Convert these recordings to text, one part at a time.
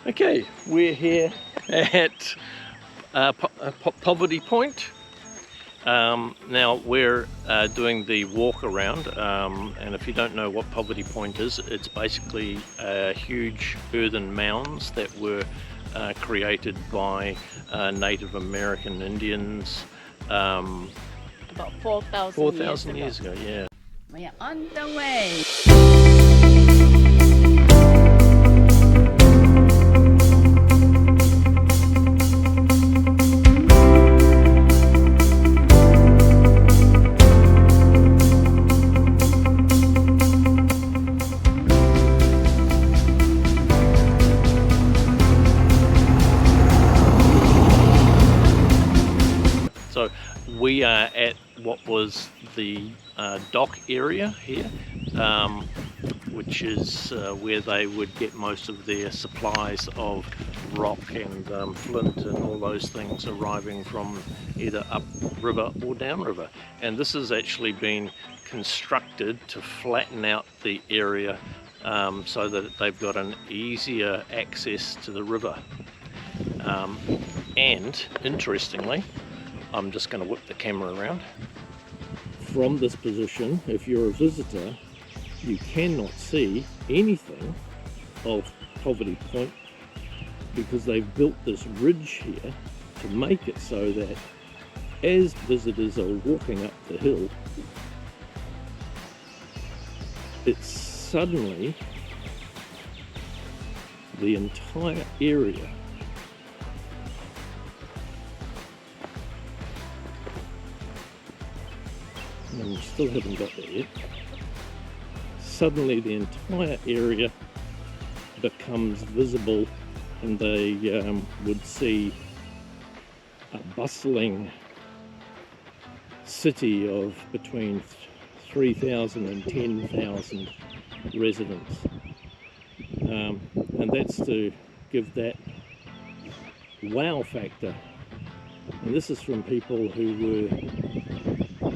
Okay, we're here at Poverty Point. Now we're doing the walk around, and if you don't know what Poverty Point is, it's basically huge earthen mounds that were created by Native American Indians about 4,000 years ago. Yeah. We are on the way. So we are at what was the dock area here, which is where they would get most of their supplies of rock and flint and all those things arriving from either up river or down river. And this has actually been constructed to flatten out the area so that they've got an easier access to the river. And interestingly, I'm just going to whip the camera around. From this position, if you're a visitor, you cannot see anything of Poverty Point because they've built this ridge here to make it so that as visitors are walking up the hill, it's suddenly the entire area and we still haven't got there yet. Suddenly the entire area becomes visible, and they would see a bustling city of between 3,000 and 10,000 residents, and that's to give that wow factor. And this is from people who were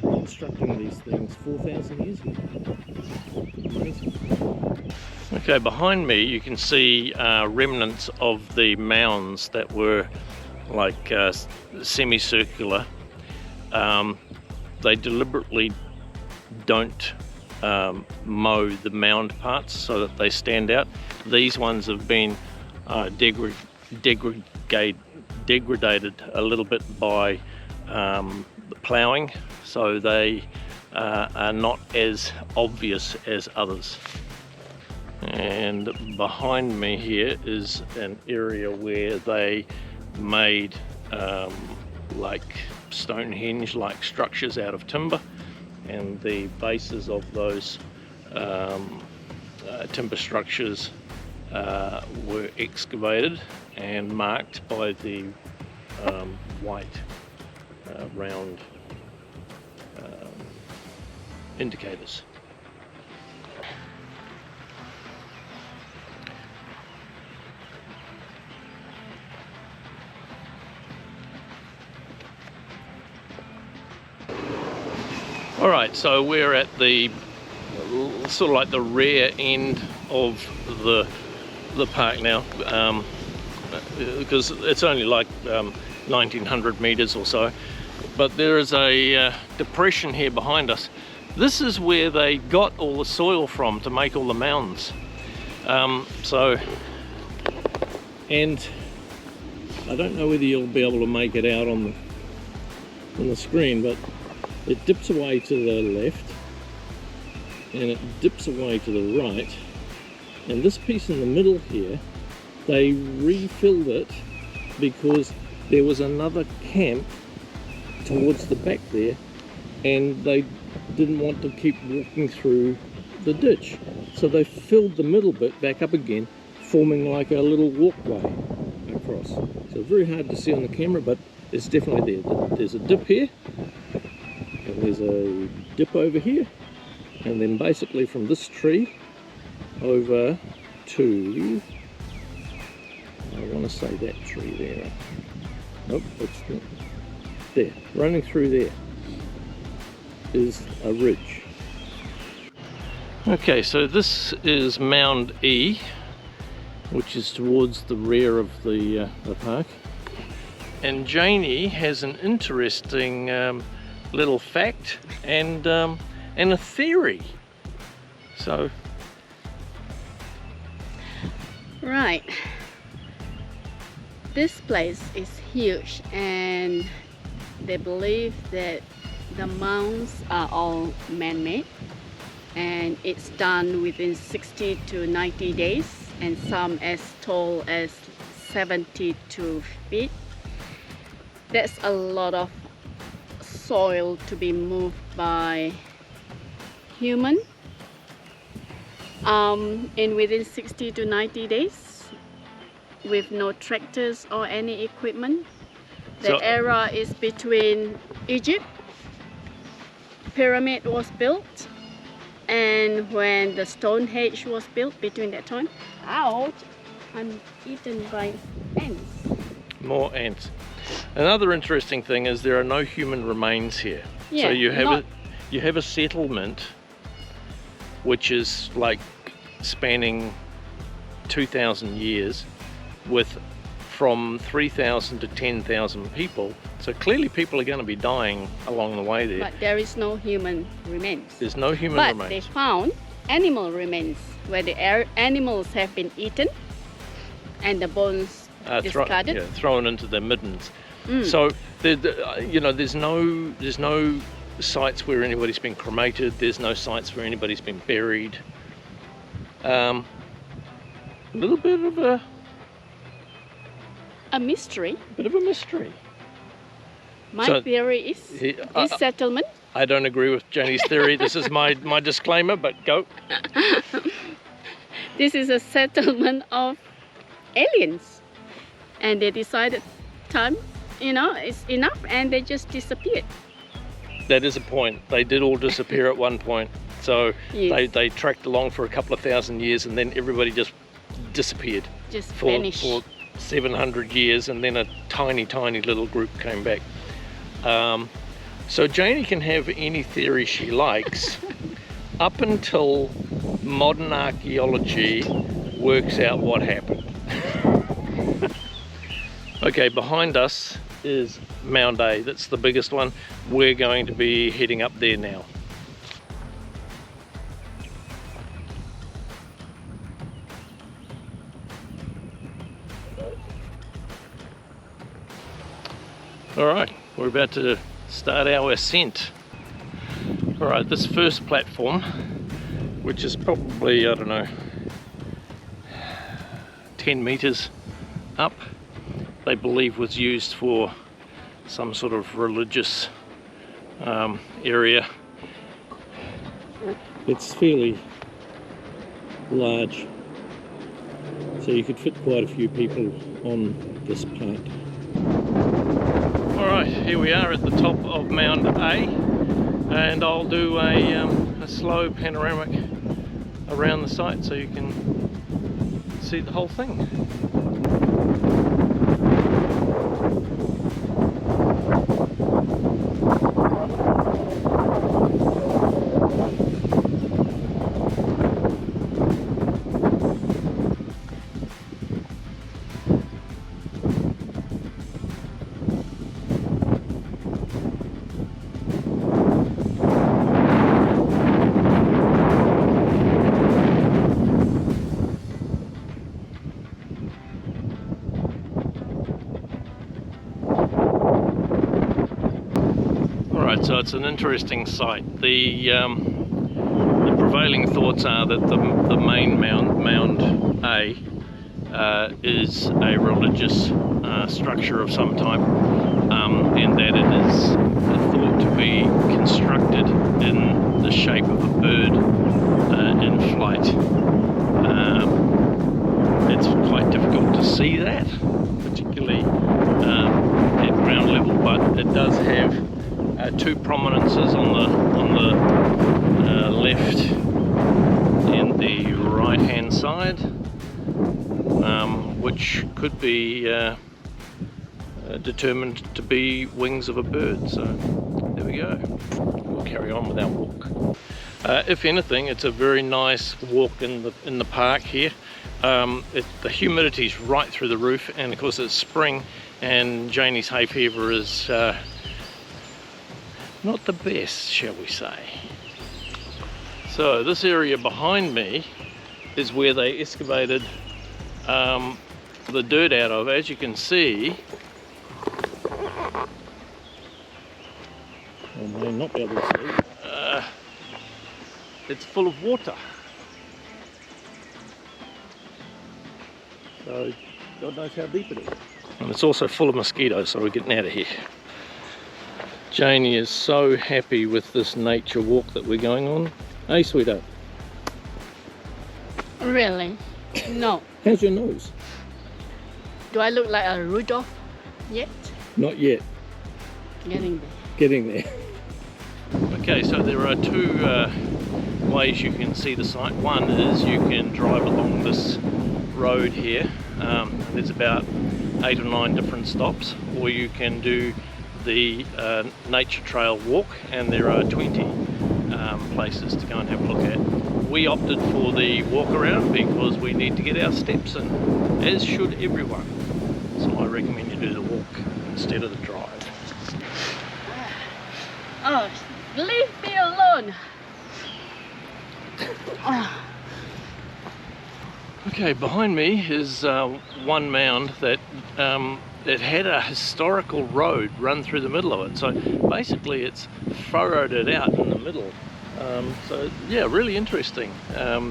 constructing these things 4,000 years ago. Amazing. Okay, behind me you can see remnants of the mounds that were like semicircular. They deliberately don't mow the mound parts so that they stand out. These ones have been degraded a little bit by ploughing, so they are not as obvious as others. And behind me here is an area where they made like Stonehenge-like structures out of timber, and the bases of those timber structures were excavated and marked by the white round indicators. Alright, so we're at the sort of like the rear end of the park now, because it's only like 1900 meters or so, but there is a depression here behind us. This is where they got all the soil from to make all the mounds. And I don't know whether you'll be able to make it out on the screen, but it dips away to the left and it dips away to the right, and this piece in the middle here, they refilled it because there was another camp towards the back there and they didn't want to keep walking through the ditch, so they filled the middle bit back up again, forming like a little walkway across. So very hard to see on the camera, but it's definitely there. There's a dip here and there's a dip over here, and then basically from this tree over to, I want to say that tree there. Nope, it's not. There, running through there is a ridge. Okay, so this is Mound E, which is towards the rear of the park. And Jaynee has an interesting little fact and a theory. So, Right. This place is huge, and they believe that the mounds are all man-made, and it's done within 60 to 90 days, and some as tall as 72 feet. That's a lot of soil to be moved by human. And within 60 to 90 days, with no tractors or any equipment. The era is between Egypt, pyramid was built, and when the Stonehenge was built, between that time. Ouch! I'm eaten by ants. more ants. Another interesting thing is there are no human remains here. Yeah, so you have a settlement which is like spanning 2,000 years with from 3,000 to 10,000 people. So clearly people are going to be dying along the way there. But there is no human remains. There's no human but remains. They found animal remains where the animals have been eaten and the bones discarded. Thrown into their middens. So there's no sites where anybody's been cremated. There's no sites where anybody's been buried. A little bit of a mystery. Bit of a mystery. My theory is this settlement. I don't agree with Jaynee's theory. This is my disclaimer, but go. This is a settlement of aliens, and they decided time, it's enough, and they just disappeared. That is a point. They did all disappear at one point. So yes. they tracked along for a couple of thousand years, and then everybody just disappeared. Just vanished. For 700 years, and then a tiny little group came back. So Jaynee can have any theory she likes up until modern archaeology works out what happened. Okay, behind us is Mound A. That's the biggest one. We're going to be heading up there now. Alright, we're about to start our ascent. Alright, this first platform, which is probably, 10 meters up, they believe was used for some sort of religious area. It's fairly large, so you could fit quite a few people on this part. Alright, here we are at the top of Mound A, and I'll do a slow panoramic around the site so you can see the whole thing. So it's an interesting site. The prevailing thoughts are that the main Mound A is a religious structure of some type, and that it is thought to be constructed in the shape of a bird in flight. It's quite difficult to see that, particularly at ground level, but it does have two prominences on the left and the right hand side, which could be determined to be wings of a bird. So there we go. We'll carry on with our walk. If anything, it's a very nice walk in the park here. the humidity's right through the roof, and of course it's spring, and Jaynee's hay fever is not the best, shall we say. So this area behind me is where they excavated the dirt out of. As you can see, I may not be able to see, it's full of water. So God knows how deep it is. And it's also full of mosquitoes, so we're getting out of here. Jaynee is so happy with this nature walk that we're going on. Hey, sweetheart. Really? No. How's your nose? Do I look like a Rudolph yet? Not yet. Getting there. Getting there. Okay, so there are two ways you can see the site. One is you can drive along this road here. There's about 8 or 9 different stops, or you can do the nature trail walk, and there are 20 places to go and have a look at. We opted for the walk around because we need to get our steps in, as should everyone. So I recommend you do the walk instead of the drive. Oh, leave me alone. Oh. Okay, behind me is one mound that it had a historical road run through the middle of it. So basically it's furrowed it out in the middle. So yeah, really interesting.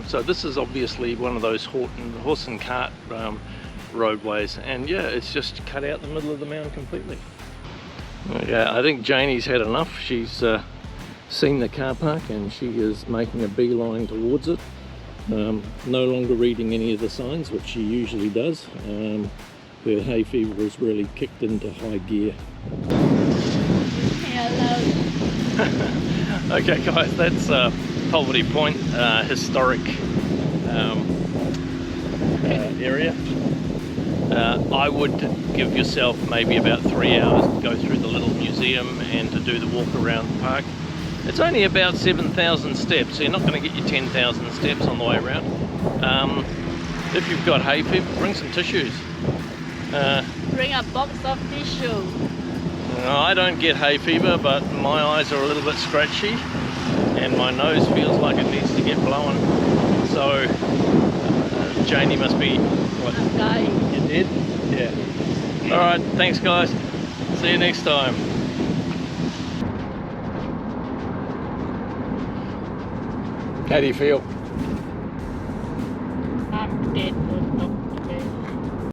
So this is obviously one of those horse and cart roadways, and yeah, it's just cut out the middle of the mound completely. Okay, I think Jaynee's had enough. She's seen the car park and she is making a beeline towards it. No longer reading any of the signs, which she usually does. Her hay fever has really kicked into high gear. Hello. Okay guys, that's Poverty Point, historic area. I would give yourself maybe about 3 hours to go through the little museum and to do the walk around the park. It's only about 7,000 steps, so you're not going to get your 10,000 steps on the way around. If you've got hay fever, bring some tissues. Bring a box of tissue. I don't get hay fever, but my eyes are a little bit scratchy and my nose feels like it needs to get blown. So Jaynee must be, what? I'm dying. You did? Yeah. Alright, thanks guys. See you next time. How do you feel? I'm dead.